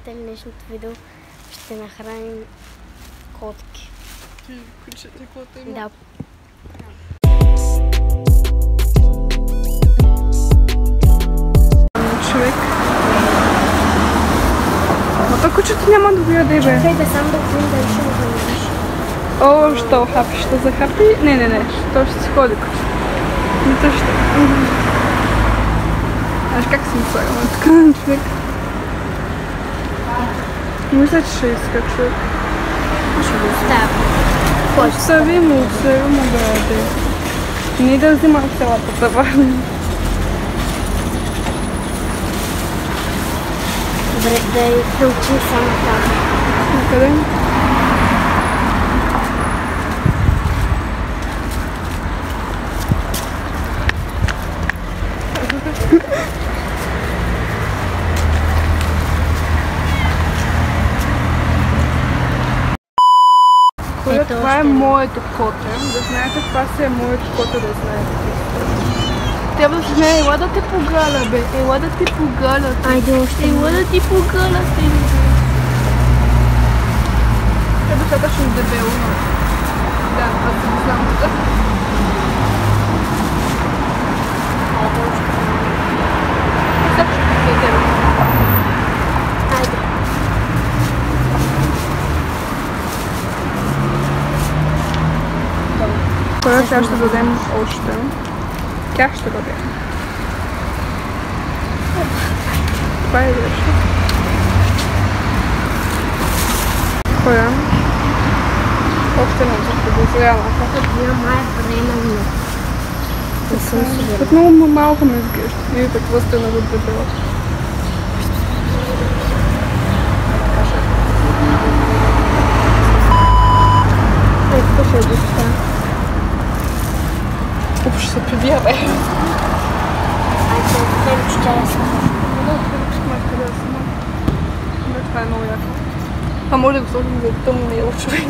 приятели, днешното видео ще нахраним котки. Ти кучета, каквото има? Да. Човек. Но то кучето няма да го яде, бе. Чакай да сам да видим дали ще го храниш. О, що хапи? Що захапи? Не. Що ще си ходи кучето. Не то ще. Знаеш как си ми слагаме така на човек? Мисля, че ще иска човек. Ще го оставя. Остави му да яде. Не да взимам цялата таварна. Добре, да учим само там. Накъде? Това е моето коте. Да знаете, това си е моето коте, да знаете. Тя да знае, ела да те погаля, бе. Ела да те погаля. Айде още. Ела да ти погаля, те. Е достатъчно дебело. Да, аз не знам. Айде още. Айде. Коя сега ще дадем още. Тя ще даде. Това е нещо. Коя? Още не съм подозряла. Май е временно. Не съм сигурна. Много малко ме изглежда. Видите какво сте на дебела. Какво ще е доста? Ще се прибия, бе. Айде, да че тя е сама. Това е много яко. А може да го сложим за тъмно човек.